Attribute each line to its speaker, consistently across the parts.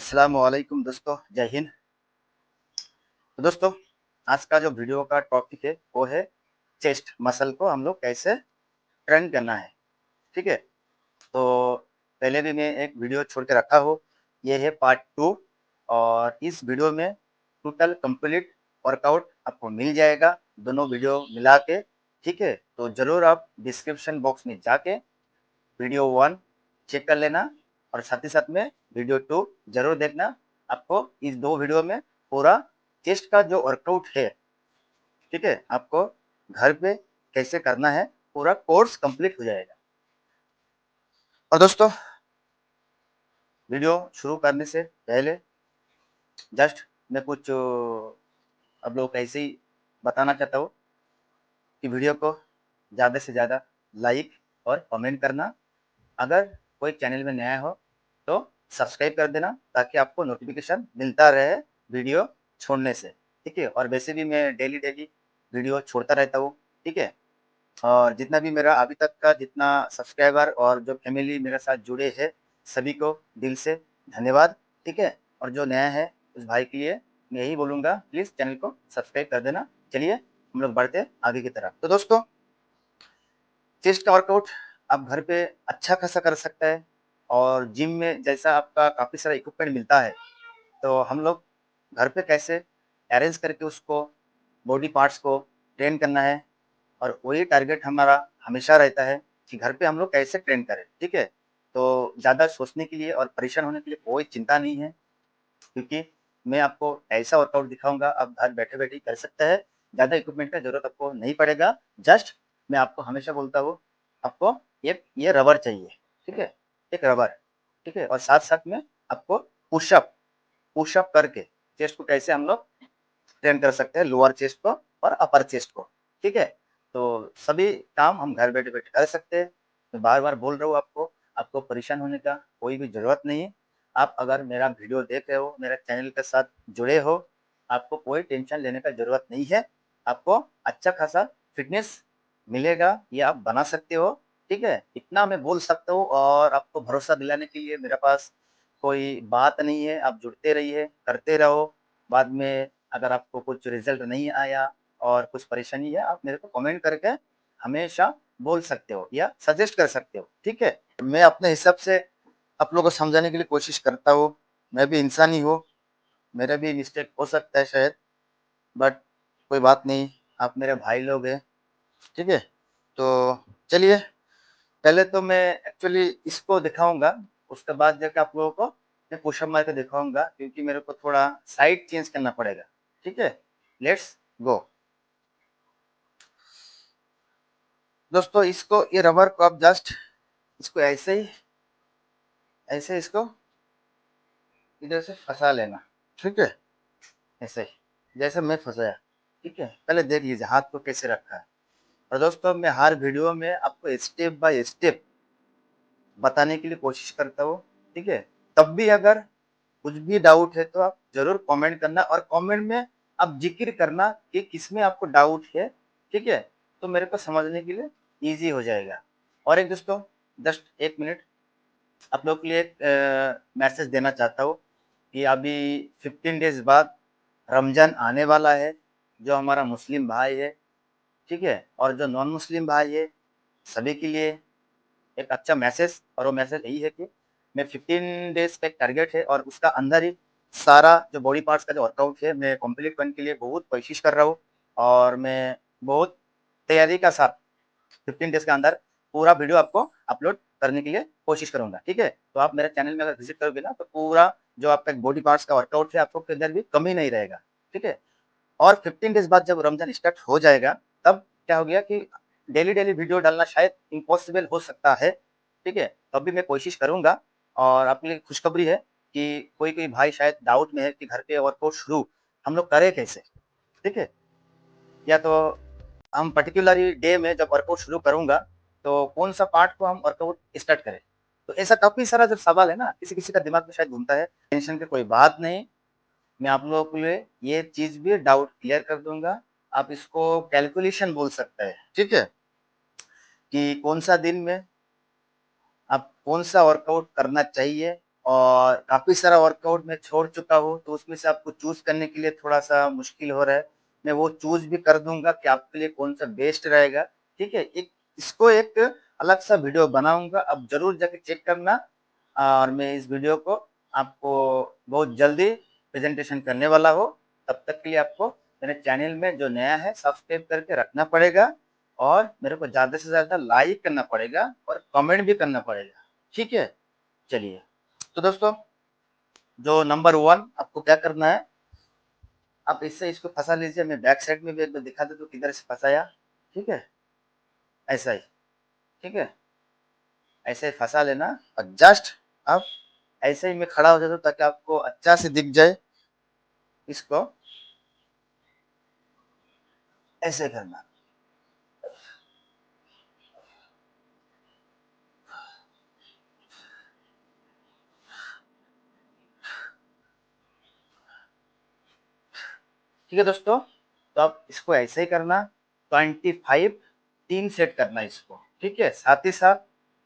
Speaker 1: अस्सलाम वालेकुम दोस्तों, जय हिंद। तो दोस्तों, आज का जो वीडियो का टॉपिक है वो है चेस्ट मसल को हम लोग कैसे ट्रेन करना है। ठीक है, तो पहले भी मैं एक वीडियो छोड़ के रखा हूँ, ये है पार्ट 2। और इस वीडियो में टोटल कंप्लीट वर्कआउट आपको मिल जाएगा, दोनों वीडियो मिला के। ठीक है, तो ज़रूर आप डिस्क्रिप्शन बॉक्स में जाके वीडियो 1 चेक कर लेना और साथ ही साथ में वीडियो 2 ज़रूर देखना। आपको इस 2 वीडियो में पूरा चेस्ट का जो वर्कआउट है, ठीक है, आपको घर पे कैसे करना है, पूरा कोर्स कंप्लीट हो जाएगा। और दोस्तों, वीडियो शुरू करने से पहले जस्ट मैं कुछ आप लोगों को ऐसे ही बताना चाहता हूँ कि वीडियो को ज़्यादा से ज़्यादा लाइक और कमेंट करना। अगर कोई चैनल में नया हो तो सब्सक्राइब कर देना ताकि आपको नोटिफिकेशन मिलता रहे वीडियो छोड़ने से। ठीक है, और वैसे भी मैं डेली डेली वीडियो छोड़ता रहता हूँ। ठीक है, और जितना भी मेरा अभी तक का जितना सब्सक्राइबर और जो फैमिली मेरे साथ जुड़े हैं, सभी को दिल से धन्यवाद। ठीक है, और जो नया है उस भाई के लिए मैं यही बोलूँगा, प्लीज़ चैनल को सब्सक्राइब कर देना। चलिए हम लोग बढ़ते हैं आगे की तरफ। तो दोस्तों, चेस्ट का वर्कआउट आप घर पे अच्छा खासा कर सकता है, और जिम में जैसा आपका काफ़ी सारा इक्विपमेंट मिलता है, तो हम लोग घर पे कैसे अरेंज करके उसको बॉडी पार्ट्स को ट्रेन करना है। और वही टारगेट हमारा हमेशा रहता है कि घर पे हम लोग कैसे ट्रेन करें। ठीक है, तो ज़्यादा सोचने के लिए और परेशान होने के लिए कोई चिंता नहीं है, क्योंकि मैं आपको ऐसा वर्कआउट दिखाऊंगा आप घर बैठे बैठे ही कर सकते हैं। ज़्यादा इक्विपमेंट का जरूरत आपको नहीं पड़ेगा। जस्ट मैं आपको हमेशा बोलता हूँ, आपको एक ये रबर चाहिए। ठीक है, एक रबर। ठीक है, और साथ साथ में आपको पुशअप पुशअप करके चेस्ट को कैसे हम लोग ट्रेन कर सकते हैं, लोअर चेस्ट को और अपर चेस्ट को। ठीक है, तो सभी काम हम घर बैठे बैठे कर सकते हैं। मैं बार बार बोल रहा हूँ आपको, आपको परेशान होने का कोई भी जरूरत नहीं है। आप अगर मेरा वीडियो देख रहे हो, मेरे चैनल के साथ जुड़े हो, आपको कोई टेंशन लेने का जरूरत नहीं है। आपको अच्छा खासा फिटनेस मिलेगा, ये आप बना सकते हो। ठीक है, इतना मैं बोल सकता हूँ, और आपको भरोसा दिलाने के लिए मेरे पास कोई बात नहीं है। आप जुड़ते रहिए, करते रहो। बाद में अगर आपको कुछ रिजल्ट नहीं आया और कुछ परेशानी है, आप मेरे को कमेंट करके हमेशा बोल सकते हो या सजेस्ट कर सकते हो। ठीक है, मैं अपने हिसाब से आप लोगों को समझाने के लिए कोशिश करता हूँ। मैं भी इंसान ही हूँ, मेरा भी मिस्टेक हो सकता है शायद, बट कोई बात नहीं, आप मेरे भाई लोग हैं। ठीक है, तो चलिए, पहले तो मैं एक्चुअली इसको दिखाऊंगा, उसके बाद जाके आप लोगों को मैं पुशअप मार के दिखाऊंगा, क्योंकि मेरे को थोड़ा साइड चेंज करना पड़ेगा। ठीक है, लेट्स गो। दोस्तों, इसको ये रबर को आप जस्ट इसको ऐसे इसको इधर से फंसा लेना। ठीक है, ऐसे ही जैसे मैं फंसाया। ठीक है, पहले देख लीजिए हाथ को कैसे रखा है। और दोस्तों, मैं हर वीडियो में आपको स्टेप बाय स्टेप बताने के लिए कोशिश करता हूँ। ठीक है, तब भी अगर कुछ भी डाउट है तो आप जरूर कमेंट करना, और कमेंट में आप जिक्र करना कि किसमें आपको डाउट है। ठीक है, तो मेरे को समझने के लिए इजी हो जाएगा। और एक दोस्तों, जस्ट एक मिनट, आप लोग के लिए एक मैसेज देना चाहता हूँ कि अभी 15 डेज बाद रमजान आने वाला है। जो हमारा मुस्लिम भाई है, ठीक है, और जो नॉन मुस्लिम भाई है, सभी के लिए एक अच्छा मैसेज, और वो मैसेज यही है कि मैं 15 डेज का एक टारगेट है, और उसका अंदर ही सारा जो बॉडी पार्ट्स का जो वर्कआउट है मैं कंप्लीट करने के लिए बहुत कोशिश कर रहा हूँ। और मैं बहुत तैयारी का साथ 15 डेज के अंदर पूरा वीडियो आपको अपलोड करने के लिए कोशिश करूंगा। ठीक है, तो आप मेरे चैनल में अगर विजिट करोगे ना, तो पूरा जो आपका बॉडी पार्ट्स का वर्कआउट है आपको किधर भी कमी नहीं रहेगा। ठीक है, और 15 डेज बाद जब रमजान स्टार्ट हो जाएगा, तब क्या हो गया कि डेली डेली वीडियो डालना शायद इम्पॉसिबल हो सकता है। ठीक है, तब भी मैं कोशिश करूंगा। और आपके लिए खुशखबरी है कि कोई कोई भाई शायद डाउट में है कि घर पे वर्कआउट शुरू हम लोग करें कैसे। ठीक है, या तो हम पर्टिकुलर डे में जब वर्कआउट शुरू करूंगा, तो कौन सा पार्ट को हम वर्कआउट स्टार्ट करें। तो ऐसा काफी सारा जब सवाल है ना, किसी किसी का दिमाग में शायद घूमता है। टेंशन की कोई बात नहीं, मैं आप लोगों के लिए ये चीज भी डाउट क्लियर कर दूंगा। आप इसको कैलकुलेशन बोल सकते हैं। ठीक है, कि कौन सा दिन में आप कौन सा वर्कआउट करना चाहिए, और काफ़ी सारा वर्कआउट मैं छोड़ चुका हूँ, तो उसमें से आपको चूज़ करने के लिए थोड़ा-सा मुश्किल हो रहा है। मैं वो चूज़ भी कर दूँगा कि आपके लिए कौन-सा बेस्ट रहेगा, ठीक है? इसको एक अलग-सा वीडियो बनाऊँगा, आप ज़रूर जाके चेक करना और मैं इस वीडियो को आपको बहुत जल्दी प्रेज़ेंटेशन करने वाला हूँ। तब तक के लिए आपको मेरे चैनल में जो नया है सब्सक्राइब करके रखना पड़ेगा और मेरे को ज़्यादा से ज़्यादा लाइक करना पड़ेगा और कमेंट भी करना पड़ेगा, ठीक है? चलिए, तो दोस्तों जो नंबर 1 आपको क्या करना है, आप इससे इसको फँसा लीजिए। मैं बैक साइड में भी एक बार दिखा देता हूँ किधर से फँसाया, ठीक है? ऐसा ही, ठीक है? ऐसे ही फँसा लेना और जस्ट आप ऐसे ही मैं खड़ा हो जाता हूँ ताकि आपको अच्छा से दिख जाए। इसको ऐसे करना, ठीक है दोस्तों? तो आप इसको ऐसे ही करना, 25 3 सेट करना इसको, ठीक है? साथ ही साथ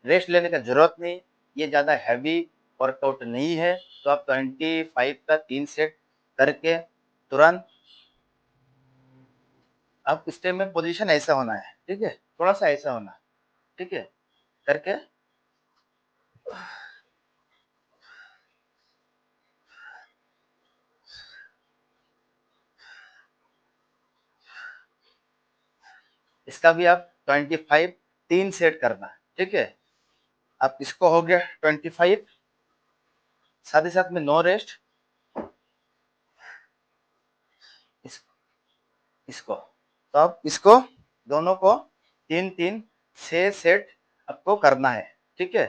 Speaker 1: रेस्ट लेने का ज़रूरत नहीं, ये ज़्यादा हैवी वर्कआउट नहीं है, तो आप 25 का 3 सेट करके तुरंत अब स्टेप में पोजीशन ऐसा होना है, ठीक है? थोड़ा-सा ऐसा होना, ठीक है? करके इसका भी आप 25 3 सेट करना, ठीक है? अब इसको हो गया 25, साथ ही साथ में नो रेस्ट इस इसको। तो आप इसको दोनों को 3-3 6 सेट आपको करना है, ठीक है?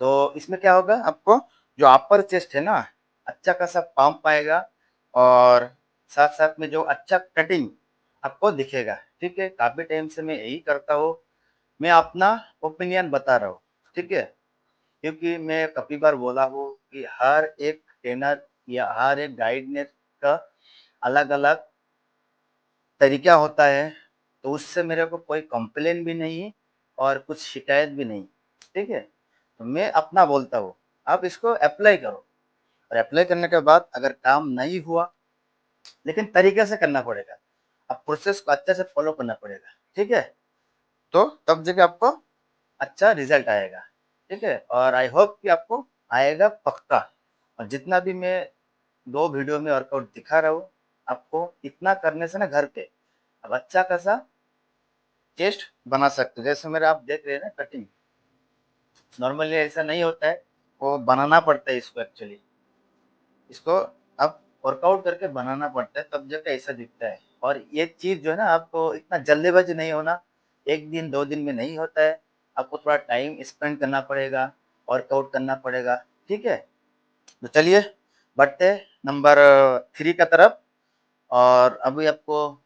Speaker 1: तो इसमें क्या होगा आपको जो अपर चेस्ट है ना, अच्छा खासा पंप आएगा और साथ-साथ में जो अच्छा कटिंग आपको दिखेगा, ठीक है? काफ़ी टाइम से मैं यही करता हूँ। मैं अपना ओपिनियन बता रहा हूँ, ठीक है? क्योंकि मैं काफ़ी बार बोला हूँ कि हर एक ट्रेनर या हर एक गाइड का अलग-अलग तरीका होता है, तो उससे मेरे को कोई कंप्लेन भी नहीं और कुछ शिकायत भी नहीं, ठीक है? तो मैं अपना बोलता हूँ, आप इसको अप्लाई करो और अप्लाई करने के बाद अगर काम नहीं हुआ, लेकिन तरीके से करना पड़ेगा। अब प्रोसेस को अच्छे से फॉलो करना पड़ेगा, ठीक है? तो तब जाके आपको अच्छा रिजल्ट आएगा, ठीक है? और आई होप कि आपको आएगा पक्का। और जितना भी मैं 2 वीडियो में वर्कआउट दिखा रहा हूँ, आपको इतना करने से ना घर पे अब अच्छा खासा चेस्ट बना सकते हो। जैसे मेरा आप देख रहे हैं ना कटिंग, नॉर्मली ऐसा नहीं होता है, वो बनाना पड़ता है इसको एक्चुअली। इसको आप वर्कआउट करके बनाना पड़ता है तब जाके ऐसा दिखता है। और ये चीज़ जो है ना आपको इतना जल्दबाज़ी नहीं होना, 1 दिन 2 दिन में नहीं होता है। आपको थोड़ा टाइम स्पेंड करना पड़ेगा, वर्कआउट करना पड़ेगा, ठीक है? तो चलिए बढ़ते हैं नंबर 3 का तरफ और अभी आपको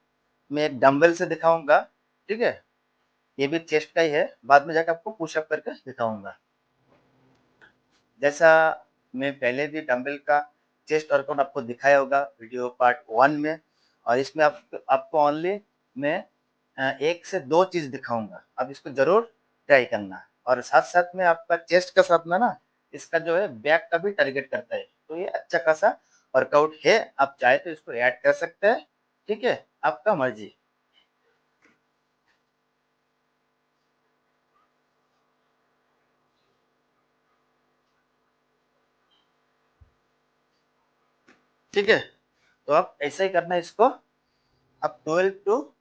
Speaker 1: मैं एक डंबल से दिखाऊँगा, ठीक है? ये भी चेस्ट का ही है, बाद में जाके आपको पुश अप करके दिखाऊँगा। जैसा मैं पहले भी डंबल का चेस्ट वर्कआउट आपको दिखाया होगा वीडियो पार्ट 1 में और इसमें आपको ओनली मैं 1 से 2 चीज़ दिखाऊँगा। आप इसको ज़रूर ट्राई करना और साथ-साथ में आपका चेस्ट का साथ में ना इसका जो है बैक का भी टारगेट करता है। तो ये अच्छा खासा वर्कआउट है, आप चाहे तो इसको ऐड कर सकते हैं, ठीक है? आपका मर्ज़ी। ठीक है? तो आप ऐसा ही करना है इसको, आप 12 टू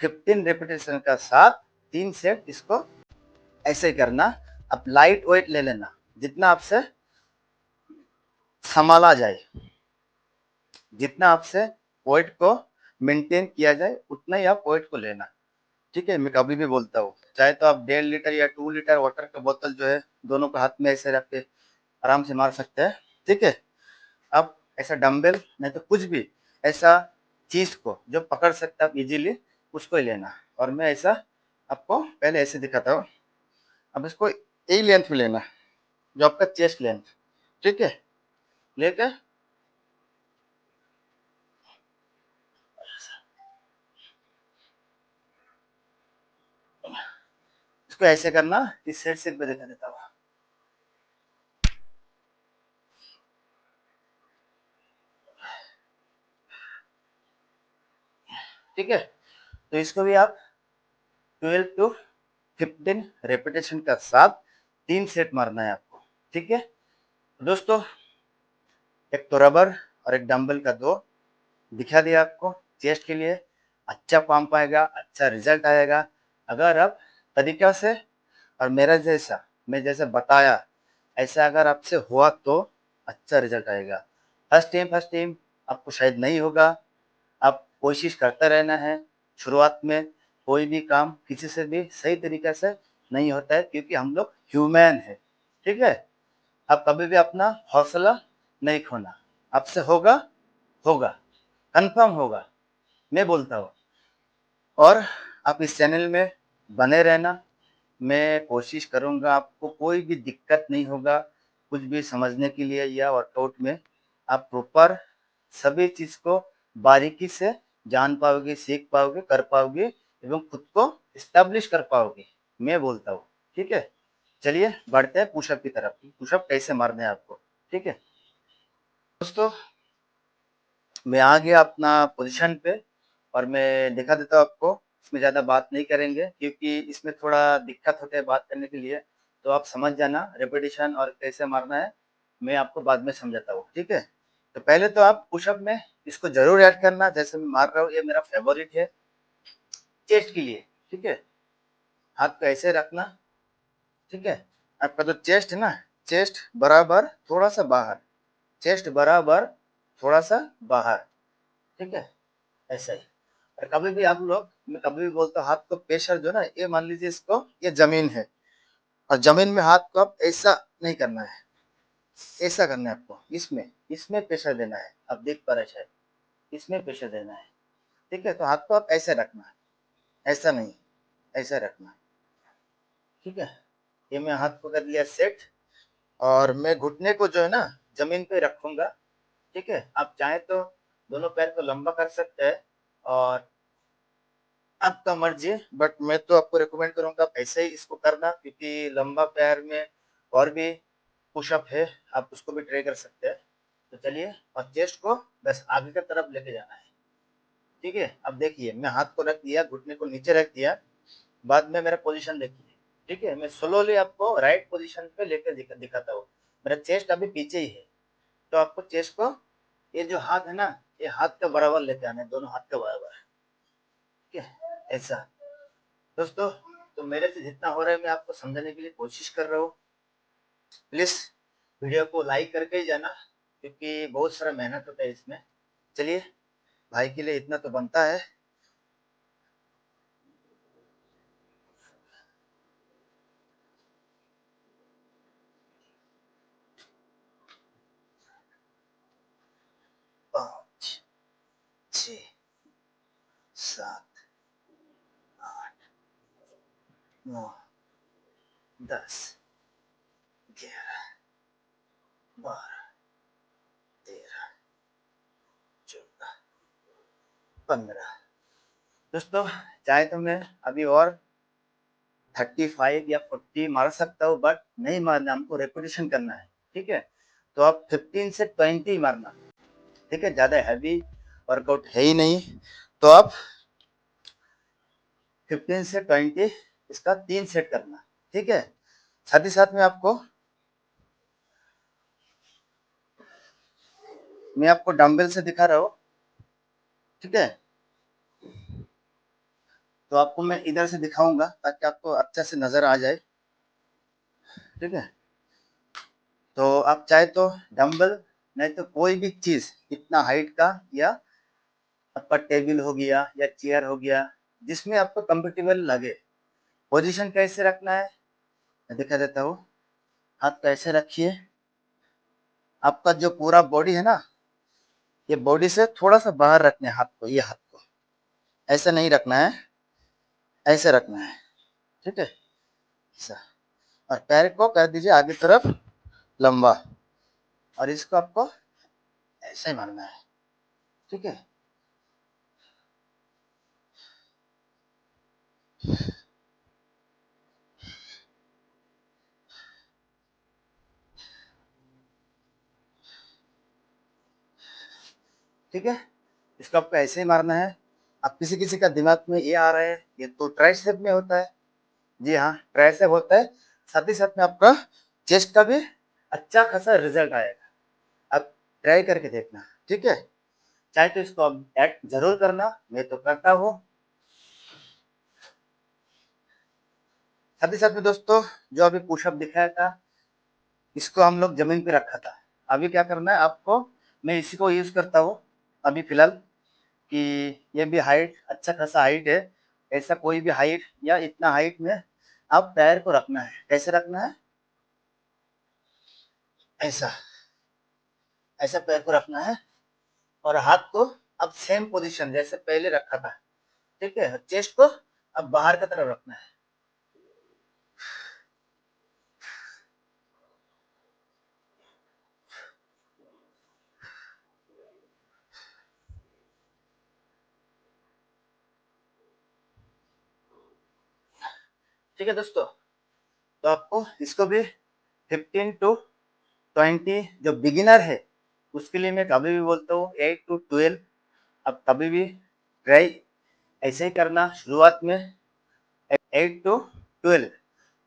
Speaker 1: 15 रेपिटेशन का साथ 3 सेट इसको ऐसे ही करना। अब लाइट वेट ले लेना, जितना आपसे संभाला जाए, जितना आपसे वेट को मेंटेन किया जाए उतना ही आप वेट को लेना, ठीक है? मैं कभी भी बोलता हूँ, चाहे तो आप 1.5 लीटर या 2 लीटर वाटर का बोतल जो है दोनों को हाथ में ऐसे रख के आराम से मार सकते हैं, ठीक है? आप ऐसा डंबल नहीं तो कुछ भी ऐसा चीज को जो पकड़ सकते आप इजीली उसको ही लेना। और मैं ऐसा आपको पहले ऐसे दिखाता हूँ। अब इसको यही लेंथ में लेना जो आपका चेस्ट लेंथ, ठीक है? लेके इसको इसको ऐसे करना, इस साइड से मैं दिखा देता हूँ। ठीक है, तो इसको भी आप 12 to 15 रेपिटेशन का साथ 3 सेट मारना है आपको। ठीक है दोस्तों, एक तो रबर और एक डंबल का 2 दिखा दिया आपको चेस्ट के लिए। अच्छा पंप आएगा, अच्छा रिजल्ट आएगा अगर आप तरीका से और मेरा जैसा मैं जैसे बताया ऐसा अगर आपसे हुआ तो अच्छा रिजल्ट आएगा। फर्स्ट टाइम आपको शायद नहीं होगा, आप कोशिश करते रहना है। शुरुआत में कोई भी काम किसी से भी सही तरीके से नहीं होता है क्योंकि हम लोग ह्यूमन है। ठीक है, आप कभी भी अपना हौसला नहीं खोना, आपसे होगा होगा, कंफर्म होगा, मैं बोलता हूँ। और आप इस चैनल में बने रहना, मैं कोशिश करूँगा आपको कोई भी दिक्कत नहीं होगा कुछ भी समझने के लिए या वर्कआउट में। आप प्रॉपर सभी चीज़ को बारीकी से जान पाओगे, सीख पाओगे, कर पाओगे एवं खुद को इस्टेब्लिश कर पाओगे, मैं बोलता हूँ। ठीक है, चलिए बढ़ते हैं पुशअप की तरफ। पुशअप कैसे मारने हैं आपको। ठीक है दोस्तों, मैं आ गया अपना पोजीशन पे और मैं दिखा देता हूँ आपको। इसमें ज़्यादा बात नहीं करेंगे क्योंकि इसमें थोड़ा दिक्कत होता है बात करने के लिए, तो आप समझ जाना रेपिटेशन और कैसे मारना है मैं आपको बाद में समझाता हूँ। ठीक है, तो पहले तो आप पुशअप में इसको जरूर ऐड करना, जैसे मैं मार रहा हूँ ये मेरा फेवरेट है चेस्ट के लिए। ठीक है, हाथ को ऐसे रखना। ठीक है, आपका जो चेस्ट है ना, चेस्ट बराबर थोड़ा सा बाहर, चेस्ट बराबर थोड़ा सा बाहर। ठीक है, ऐसा ही। और कभी भी आप लोग, मैं कभी भी बोलता हूँ हाथ को प्रेशर जो ना, ये मान लीजिए इसको ये जमीन है और जमीन में हाथ को आप ऐसा नहीं करना है, ऐसा करना है आपको, इसमें इसमें प्रेशर देना है। आप देख पा रहे शायद, इसमें प्रेशर देना है। ठीक है, तो हाथ को आप ऐसे रखना है, ऐसा नहीं, ऐसा रखना है। ठीक है, ये मैं हाथ को कर लिया सेट और मैं घुटने को जो है ना जमीन पे रखूंगा। ठीक है, आप चाहे तो दोनों पैर को लंबा कर सकते हैं और आपका मर्जी है, बट मैं तो आपको रिकमेंड करूंगा आप ऐसे ही इसको करना क्योंकि लंबा पैर में और भी पुशअप है, आप उसको भी ट्राई कर सकते हैं। तो चलिए, और चेस्ट को बस आगे की तरफ लेके जाना है। ठीक है, अब देखिए मैं हाथ को रख दिया, घुटने को नीचे रख दिया, बाद में मेरा पोजीशन देखिए। ठीक है, मैं स्लोली आपको राइट पोजीशन पे लेकर दिखाता हूँ। मेरा चेस्ट अभी पीछे ही है, तो आपको चेस्ट को ये जो हाथ है ना, ये हाथ के बराबर लेके आना है, दोनों हाथ के बराबर। ठीक है, ऐसा दोस्तों। तो मेरे से जितना हो रहा है मैं आपको समझाने के लिए कोशिश कर रहा हूँ। प्लीज वीडियो को लाइक करके ही जाना क्योंकि बहुत सारा मेहनत होता है इसमें। चलिए, भाई के लिए इतना तो बनता है। पाँच, छ, 7, 8, 9, 10, 11, 12, 13, 14, 15। दोस्तों चाहे तो मैं अभी और 35 या 40 मार सकता हूँ, बट नहीं मारना, हमको रेपिटेशन करना है। ठीक है, तो आप 15 से 20 मारना। ठीक है, ज्यादा हैवी वर्कआउट है ही नहीं, तो आप 15 से 20 इसका 3 सेट करना। ठीक है, साथ ही साथ में आपको, मैं आपको डंबल से दिखा रहा हूँ। ठीक है, तो आपको मैं इधर से दिखाऊंगा ताकि आपको अच्छा से नजर आ जाए। ठीक है, तो आप चाहे तो डंबल, नहीं तो कोई भी चीज इतना हाइट का, या आपका टेबल हो गया या चेयर हो गया, जिसमें आपको कंफर्टेबल लगे। पोजीशन कैसे रखना है मैं दिखा देता हूँ। हाथ कैसे रखिए, आपका जो पूरा बॉडी है ना, ये बॉडी से थोड़ा सा बाहर रखना है हाथ को, ये हाथ को ऐसे नहीं रखना है, ऐसे रखना है। ठीक है, ऐसा। और पैर को कर दीजिए आगे तरफ लंबा, और इसको आपको ऐसे ही मारना है। ठीक है, ठीक है, इसको आपको ऐसे ही मारना है। अब किसी किसी का दिमाग में ये आ रहा है ये तो ट्राइसेप में होता है। जी हाँ, ट्राइसेप होता है, साथ ही साथ में आपका चेस्ट का भी अच्छा खासा रिजल्ट आएगा। आप ट्राई करके देखना, ठीक है। चाहे तो इसको आप ऐड जरूर करना, मैं तो करता हूँ। साथ ही साथ में दोस्तों, जो अभी पुशअप दिखाया था, इसको हम लोग जमीन पे रखा था। अभी क्या करना है आपको, मैं इसी को यूज करता हूँ अभी फिलहाल, कि ये भी हाइट अच्छा खासा हाइट है। ऐसा कोई भी हाइट या इतना हाइट में आप पैर को रखना है। कैसे रखना है, ऐसा ऐसा पैर को रखना है, और हाथ को अब सेम पोजीशन जैसे पहले रखा था, ठीक है। चेस्ट को अब बाहर की तरफ रखना है। ठीक है दोस्तों, तो आपको इसको भी 15 to 20, जो बिगिनर है उसके लिए मैं कभी भी बोलता हूँ 8 to 12। अब कभी भी ट्राई ऐसे ही करना शुरुआत में, 8 to 12।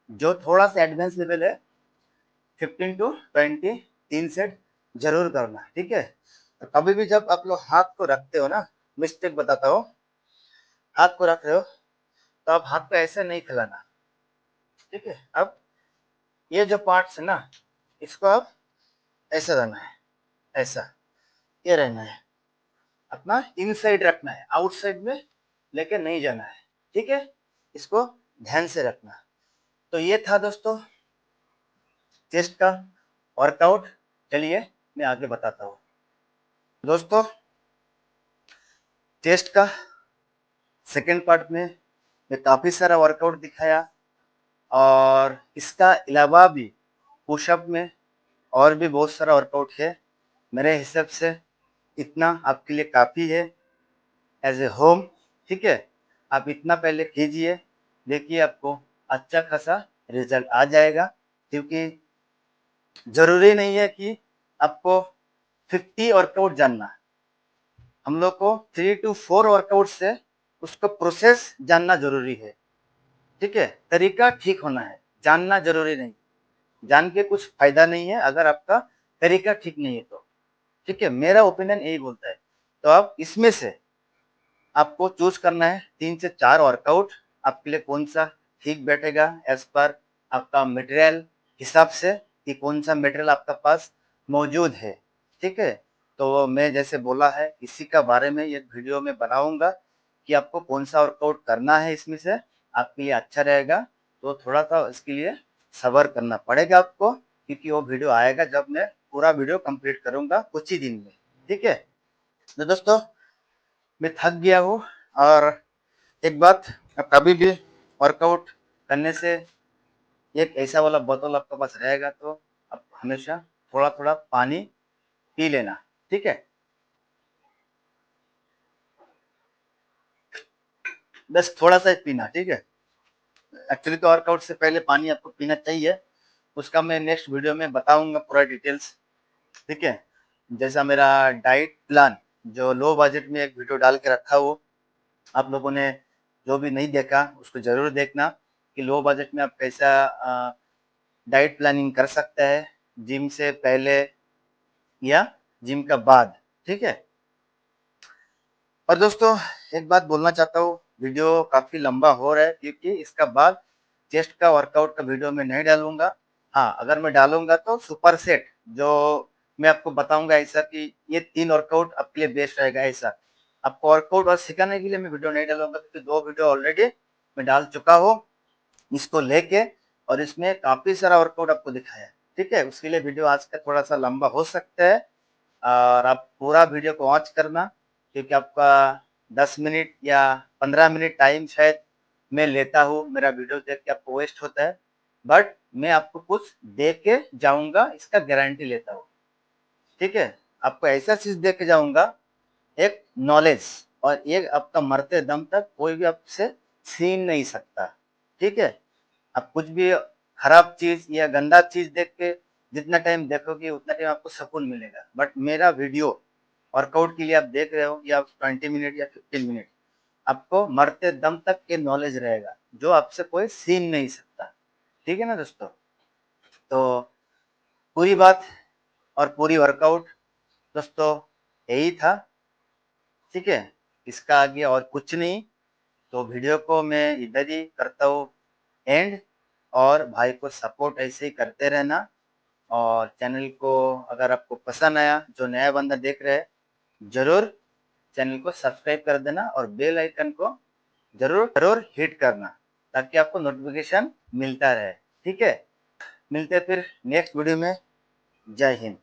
Speaker 1: जो थोड़ा सा एडवांस लेवल है 15 to 20, 3 सेट जरूर करना, ठीक है। तो कभी भी जब आप लोग हाथ को रखते हो ना, मिस्टेक बताता हूँ, हाथ को रख रहे हो तो आप हाथ को ऐसे नहीं फैलाना, ठीक है। अब ये जो पार्ट्स है ना, इसको आप ऐसा रहना है, ऐसा ये रहना है, अपना इनसाइड रखना है, आउटसाइड में लेके नहीं जाना है, ठीक है। इसको ध्यान से रखना। तो ये था दोस्तों चेस्ट का वर्कआउट। चलिए मैं आगे बताता हूँ दोस्तों। चेस्ट का सेकेंड पार्ट में मैं काफी सारा वर्कआउट दिखाया, और इसका अलावा भी पुशअप में और भी बहुत सारा वर्कआउट है। मेरे हिसाब से इतना आपके लिए काफी है एज ए होम, ठीक है। आप इतना पहले कीजिए, देखिए आपको अच्छा खासा रिजल्ट आ जाएगा। क्योंकि जरूरी नहीं है कि आपको 50 वर्कआउट जानना, हम लोग को 3 to 4 वर्कआउट से उसका प्रोसेस जानना जरूरी है, ठीक है। तरीका ठीक होना है, जानना जरूरी नहीं। जान के कुछ फायदा नहीं है अगर आपका तरीका ठीक नहीं है तो, ठीक है। मेरा ओपिनियन यही बोलता है। तो आप इसमें से आपको चूज करना है 3 से 4 वर्कआउट, आपके लिए कौन सा ठीक बैठेगा एज पर आपका मटेरियल हिसाब से, कि कौन सा मटेरियल आपका पास मौजूद है, ठीक है। तो मैं जैसे बोला है इसी का बारे में ये वीडियो में बनाऊंगा कि आपको कौन सा वर्कआउट करना है, इसमें से आपके लिए अच्छा रहेगा। तो थोड़ा सा इसके लिए सब्र करना पड़ेगा आपको, क्योंकि वो वीडियो आएगा जब मैं पूरा वीडियो कंप्लीट करूंगा कुछ ही दिन में, ठीक है। तो दोस्तों, मैं थक गया हूँ। और एक बात, आप कभी भी वर्कआउट करने से एक ऐसा वाला बोतल आपके पास रहेगा, तो आप हमेशा थोड़ा थोड़ा पानी पी लेना, ठीक है। बस थोड़ा सा ही पीना, ठीक है। एक्चुअली तो वर्कआउट से पहले पानी आपको पीना चाहिए, उसका मैं नेक्स्ट वीडियो में बताऊंगा पूरा डिटेल्स, ठीक है। जैसा मेरा डाइट प्लान जो लो बजट में एक वीडियो डाल के रखा हो, आप लोगों ने जो भी नहीं देखा उसको जरूर देखना, कि लो बजट में आप कैसा डाइट प्लानिंग कर सकते हैं, जिम से पहले या जिम का बाद, ठीक है। और दोस्तों, एक बात बोलना चाहता हूँ, वीडियो काफी लंबा हो रहा है क्योंकि इसका बाद चेस्ट का वर्कआउट का वीडियो मैं नहीं डालूंगा। हाँ, अगर मैं डालूंगा तो सुपर सेट जो मैं आपको बताऊंगा, ऐसा कि ये 3 वर्कआउट आपके लिए बेस्ट रहेगा, ऐसा आपको वर्कआउट और सिखाने के लिए मैं वीडियो नहीं डालूंगा, क्योंकि 2 वीडियो ऑलरेडी मैं डाल चुका हूँ इसको लेके, और इसमें काफी सारा वर्कआउट आपको दिखाया है, ठीक है। उसके लिए वीडियो आज का थोड़ा सा लंबा हो सकता है, और आप पूरा वीडियो को वॉच करना, क्योंकि आपका 10 मिनट या 15 मिनट टाइम शायद मैं लेता हूँ, मेरा वीडियो देख के आपको वेस्ट होता है, बट मैं आपको कुछ दे के जाऊंगा, इसका गारंटी लेता हूँ, ठीक है। आपको ऐसा चीज दे के जाऊंगा, एक नॉलेज, और ये आपका मरते दम तक कोई भी आपसे छीन नहीं सकता, ठीक है। आप कुछ भी खराब चीज या गंदा चीज देख के जितना टाइम देखोगे उतना टाइम आपको सुकून मिलेगा, बट मेरा वीडियो वर्कआउट के लिए आप देख रहे हो या 20 मिनट या 15 मिनट, आपको मरते दम तक के नॉलेज रहेगा जो आपसे कोई छीन नहीं सकता। ठीक है ना दोस्तों? तो पूरी बात और पूरी वर्कआउट दोस्तों यही था। ठीक है, इसका आगे और कुछ नहीं। तो वीडियो को मैं इधर ही करता हूँ एंड, और भाई को सपोर्ट ऐसे ही करते रहना। और चैनल को अगर आपको पसंद आया, जो नया बंदा देख रहे हैं, जरूर चैनल को सब्सक्राइब कर देना और बेल आइकन को जरूर जरूर हिट करना ताकि आपको नोटिफिकेशन मिलता रहे। ठीक है, मिलते हैं फिर नेक्स्ट वीडियो में। जय हिंद।